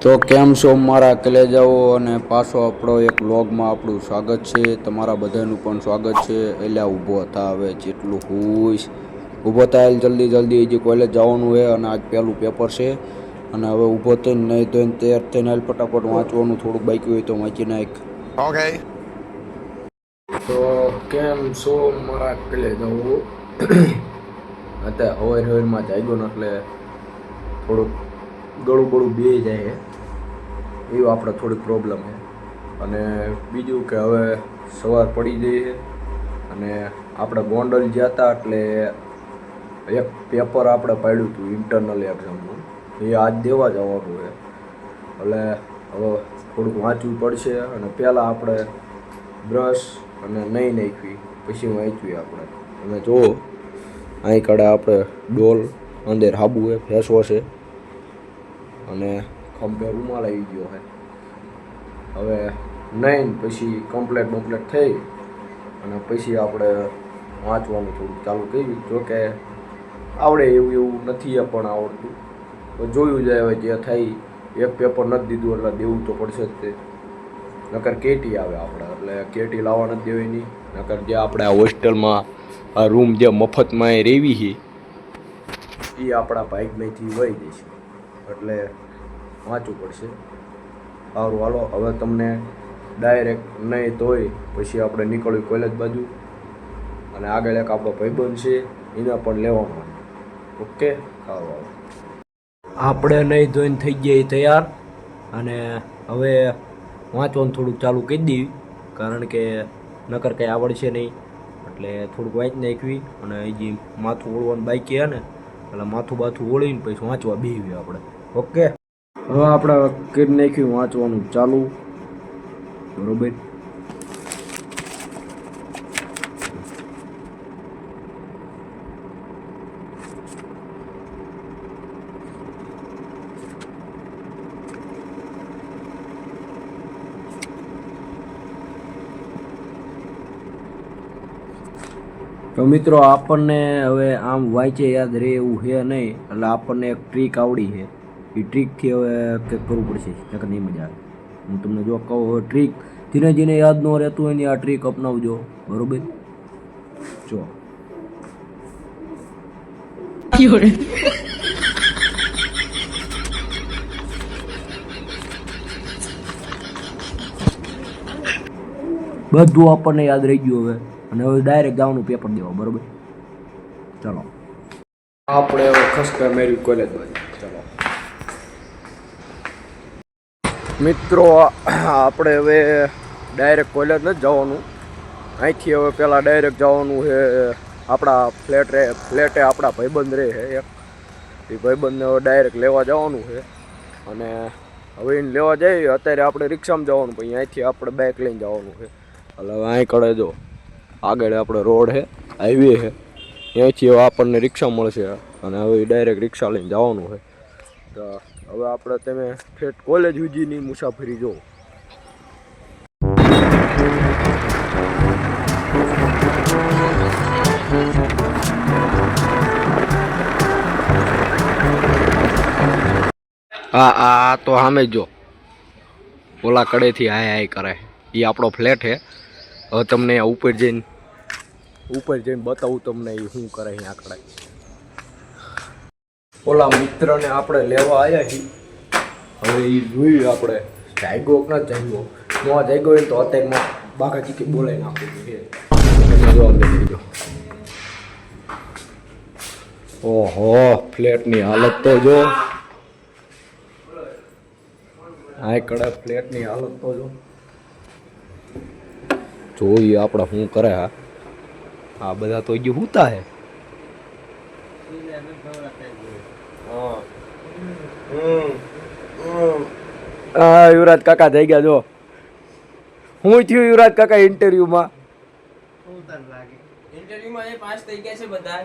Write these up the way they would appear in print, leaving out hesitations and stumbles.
તો કેમ છો મારા કલેજાઓ અને પાછો આપણો એક વ્લોગમાં આપણું સ્વાગત છે. તમારા બધાનું પણ સ્વાગત છે. એટલે ઊભો હતા હવે જેટલું હુઈશ ઊભો થાય જલ્દી જે કોલેજ જવાનું હોય અને આજ પહેલું પેપર છે અને હવે ઊભો થઈને નહીં ધોઈને તૈયાર થઈને ફટાફટ વાંચવાનું થોડુંક બાકી હોય તો વાંચી નાખ. ઓકે. તો કેમ છો મારા કલેજાઓ? અત્યારે હવારમાં જાગ્યો ને એટલે થોડુંક ગળું બે જાય એવું આપણે થોડીક પ્રોબ્લેમ છે. અને બીજું કે હવે સવાર પડી ગઈ છે અને આપણે ગોંડલ ગયા હતા એટલે એક પેપર આપણે પાડ્યું હતું ઇન્ટરનલ એક્ઝામનું, એ આજ દેવા જવાનું છે. એટલે હવે થોડુંક વાંચવું પડશે અને પહેલાં આપણે બ્રશ અને નહીં નાખવી પછી વાંચવી આપણે. અને જુઓ અહીં કડે આપણે ડોલ અંદર હાબુ છે, ફેસ વોશ છે અને ખંભે રૂમાલ આવી ગયો છે. હવે નહીં પછી કમ્પ્લેટ થઈ અને પછી આપણે વાંચવાનું થોડુંક ચાલુ કર્યું. જોકે આવડે એવું નથી પણ આવડતું, તો જોયું જાય હવે જે થાય. એક પેપર નથી દીધું એટલે દેવું તો પડશે જ તે, નકર કેટી આવે આપણે, એટલે કેટી લાવવા નથી દેવી નહીં. નકર જે આપણે આ હોસ્ટેલમાં આ રૂમ જે મફતમાં એ રેવી છે એ આપણા ભાગમાંથી વહી જશે, એટલે વાંચવું પડશે. સારું હાલો, હવે તમને ડાયરેક્ટ નહીં ધોઈ પછી આપણે નીકળ્યું કોલેજ બાજુ અને આગળ એક આપણો ભાઈબંધ છે એને પણ લેવાનો. ઓકે, સારું આપણે નહીં ધોઈને થઈ ગયા તૈયાર અને હવે વાંચવાનું થોડુંક ચાલુ કરી દેવી, કારણ કે નકર કંઈ આવડશે નહીં. એટલે થોડુંક વાંચી નાખવી અને હજી માથું ઓળવાનું બાકી છે ને, એટલે માથું ઓળીને પછી વાંચવા બેસવી આપણે. ઓકે, હવે આપણે કરી નાખ્યું વાંચવાનું ચાલુ. બરોબર. તો મિત્રો આપણને હવે આમ વાંચે યાદ રહે એવું છે નહીં, એટલે આપણને એક ટ્રીક આવડી છે. એ ટ્રીકથી હવે કંઈક કરવું પડશે, નકર નહીં મજા આવે. હું તમને જો કહું હવે ટ્રીક જેને યાદ ન રહેતું હોય ને આ ટ્રીક અપનાવજો. બરોબર? જો બધું આપણને યાદ રહી ગયું હવે, અને હવે ડાયરેક્ટ જવાનું પેપર દેવા. બરોબર? ચલો આપણે હવે ખસકા મેરી કોલેજ બાજુ. ચલો મિત્રો, આપણે હવે ડાયરેક્ટ કોલેજ નથી જવાનું. અહીંથી હવે પહેલાં ડાયરેક્ટ જવાનું છે આપણા ફ્લેટે આપણા ભાઈબંધ રહે છે એક, એ ભાઈબંધને હવે ડાયરેક્ટ લેવા જવાનું છે. અને હવે એને લેવા જઈએ અત્યારે આપણે રિક્ષામાં જવાનું, પછી અહીંથી આપણે બાઇક લઈને જવાનું છે. એટલે હવે અહીં કડે જો આગળ આપણે રોડ છે, હાઈવે છે, અહીંથી હવે આપણને રિક્ષા મળશે અને હવે ડાયરેક્ટ રિક્ષા લઈને જવાનું છે. તો હવે આપણે તમે ઠેઠ કોલેજ સુધીની મુસાફરી જો. હા તો સામે જો ઓલા કડેથી હાય કરે એ આપણો ફ્લેટ છે. હવે તમને ઉપર જઈને બતાવું તમને એ શું કરે અહીંયા કડે. ઓલા મિત્રને આપણે લેવા આવ્યા છીએ. હવે એ જોયું આપણે જાગ્યો કે ના જાગ્યો. ન જાગ્યો હોય તો અત્યારમાં બાકા ચીકી બોલાવી નાખવું છે. જવાબ દઈ દેજો. ઓહો, ફ્લેટની હાલત તો જો. આ કડા ફ્લેટની હાલત તો જો. જોઈએ આપણે શું કરે. આ બધા તો હજી હુતા હે. યુવરાજ કાકા થઈ ગયા જો. હું થયું યુવરાજ કાકા ઇન્ટરવ્યુમાં? ઇન્ટરવ્યુમાં એ પાસ થઈ ગયા છે બધા.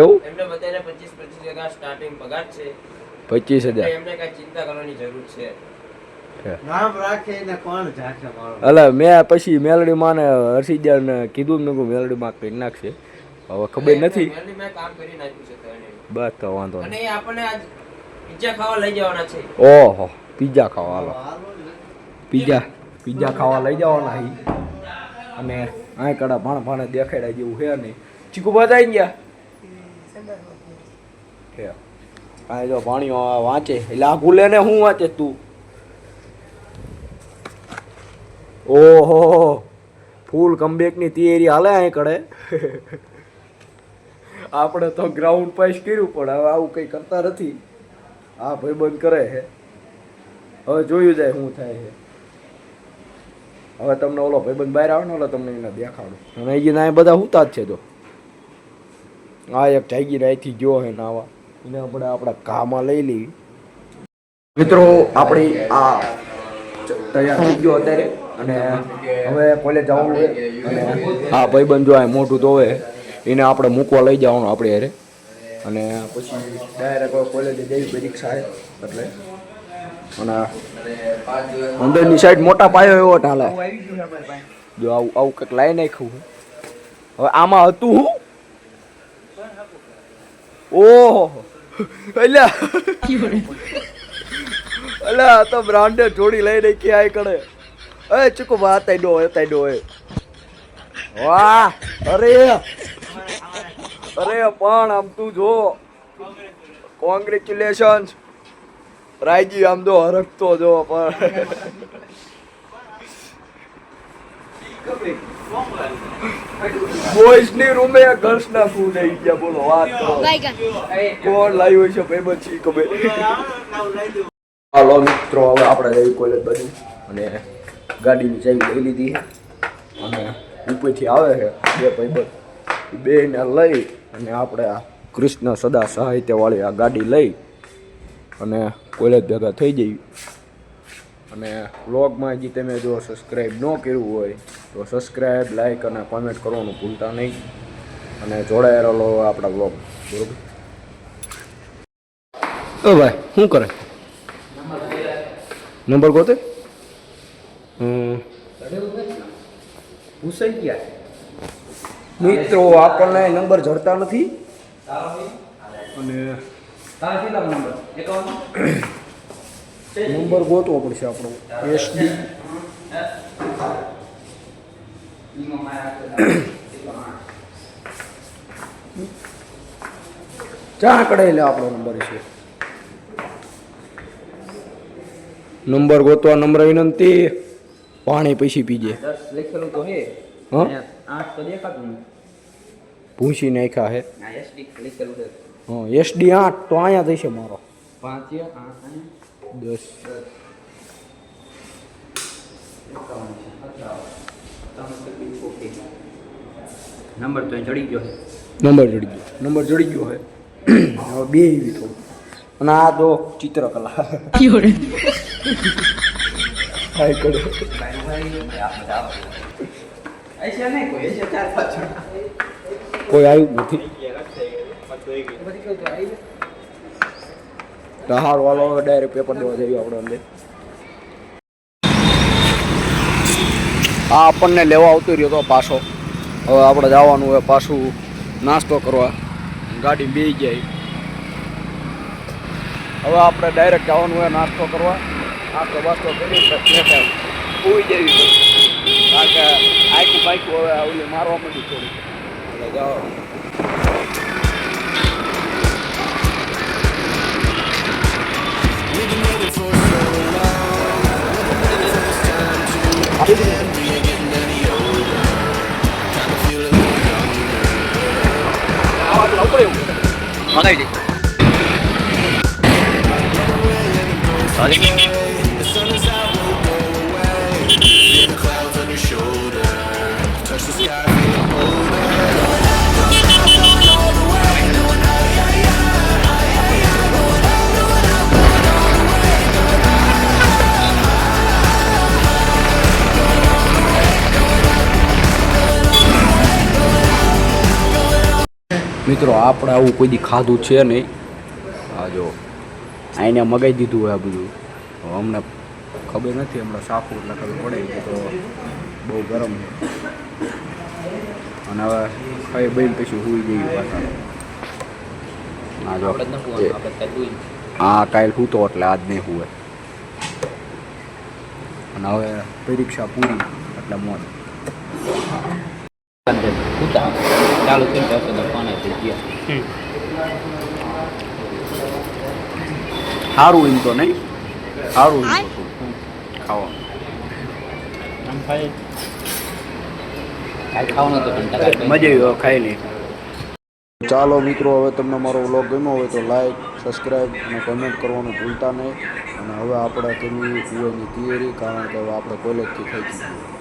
એવું? એમને બધાને 25,000 સ્ટાર્ટિંગ પગાર છે. 25,000. એમને કઈ ચિંતા કરવાની જરૂર છે? નામ રાખે ને કોણ જાશે મારો. એટલે મેં પછી મેલડી માં ને હર્ષિજાને કીધું ને મેલડી માં કરી નાખશે. હવે ખબર નથી. મેલડી માં કામ કરી નાખ્યું છે તો એને. બસ તો વાંધો નહીં. અને આપણને આજ પિઝા ખાવા લઈ જવાના છે. ઓહો, પિઝા ખાવા હાલો. પિઝા ખાવા લઈ જવાના હી. અને આ કડા ભાણે દેખાડ્યા જેવું છે નહીં. ચીકુ બધાઈ ગયા હે આ જો ભાણીઓ વાંચે એટલે આ ભૂલે ને હું વાંચે તું. ઓહો ફૂલ કમબેકની તૈયારી હાલે અહીં કડે. આપણે તો ગ્રાઉન્ડ પાસ કર્યું પણ હવે આવું કંઈ કરતા નથી. હા ભાઈ બંધ કરે છે. હવે જોયું જાય શું થાય છે. હવે તમને ઓલો ભાઈબંધ બહાર આવે ને ઓલો તમને એને દેખાડું. અને અહીંયા બધા હુતા જ છે તો આ એક જાગી રાયથી ગયો હે નાવા એને આપણે આપણા ઘામાં લઈ લઈએ. મિત્રો આપણી આ તૈયાર થઈ ગયો અત્યારે અને હવે કોલેજ જવાનું છે. અને હા ભાઈબંધ જો આ મોઢું ધોવે એને આપણે મૂકવા લઈ જવાનું આપણે હારે. અને પછી ડાયરેક્ટ કોલેજે જઈ પરીક્ષા છે એટલે. અને અંદરની સાઈડ મોટા પાયો એવો ઢાલે જો આવું કંઈક લાઈ નાખ્યું. હવે આમાં હતું હું ઓહો અલ્યા અલ્યા તો બ્રાન્ડેડ જોડી લઈ નાખી આ કડે. એ ચૂકો વાત તાઈડો એ વાહ અરે પણ આમ તું જો કોંગ્રેચ્યુલેશન્સ રાયજી આમ તો હરકતો જો પણ બોયઝ ની રૂમે ગર્લ્સ ના ફૂલ આવી ગયા. બોલો વાત કરો કોણ લાવ્યું છે ભાઈ બચી ખબર. હાલો મિત્રો હવે આપણે જઈ કોલેજ બાજુ અને ગાડીની ચાવી લઈ લીધી છે. અને ઉપરથી આવે છે બે ભાઈબંધ બેને લઈ અને આપણે આ કૃષ્ણ સદા સાહિત્યવાળી આ ગાડી લઈ અને કોલેજ ભેગા થઈ જઈએ. અને વ્લોગમાં હજી તમે જો સબસ્ક્રાઈબ ન કર્યું હોય તો સબસ્ક્રાઈબ લાઈક અને કોમેન્ટ કરવાનું ભૂલતા નહીં. અને જોડાયેલો રહો આપણા વ્લોગ બરોબર. ઓ ભાઈ શું કરે નંબર ગોતે પૂછાઈ ગયા મિત્રો આપણને નંબર જડતા નથી. અને નંબર ગોતવો પડશે આપણો એસડી ચા કડાઈ લે આપણો નંબર છે. નંબર ગોતવા નંબર વિનંતી પાણી પૈસી પીજે. 10 લખેલું તો હે હા 8 તો દેખાતું નહીં. ભૂસી નાખ્યા હે. આ એસડી લખેલું છે. હા એસડી 8 તો અહીંયા થશે મારો 5 10 નંબર તો ચડી ગયો નંબર જડી ગયો હે. હવે બે એવી થોડું. અને આ તો ચિત્રકલા હાય કરે કોઈ આવ્યું નથી. હાર વાળો ડાયરેક્ટ પેપર દેવા જઈએ આપણે અંદર. આ આપણને લેવા આવતો રહ્યો તો પાછો. હવે આપણે જવાનું હોય પાછું નાસ્તો કરવા. ગાડી બેસી જાય. હવે આપણે ડાયરેક્ટ જવાનું હોય નાસ્તો કરવા. નાસ્તો બાસ્તો કરી સુઈ જવી કારણ કે આખું બાઈકું હવે ઓલી મારવા માંડી થોડી એટલે જાઓ. મિત્રો આપણે આવું કોઈ દી ખાધું છે નહીં. આ જો આઈને મગાવી દીધું હોય આ બધું. અમને ખબર નથી હમણાં સાફું એટલે ખબર પડે કે તો બહુ ગરમ છે. અને હવે ખાઈ બહીને પછી સુઈ જઈએ પાછા. આ જો હા કાલ સૂતો એટલે આજ નહીં હુવે. અને હવે પરીક્ષા પૂરી એટલે મોજ. ઉતા ચાલુ થઈ જશે તો ફોન થઈ ગયા. સારું એમ તો નહીં, સારું એમ તો ખાવા. આમ ખાઈ કાંઈ ખાવાનું તો પણ મજા આવી ખાઈ લઈ. ચાલો મિત્રો, હવે તમને મારો વ્લોગ ગમ્યો હોય તો લાઈક, સબસ્ક્રાઈબ અને કમેન્ટ કરવાનું ભૂલતા નહીં. અને હવે આપણે તેની કુવાની તૈયારી, કારણ કે હવે આપણે કોલેજથી થઈ ગઈ.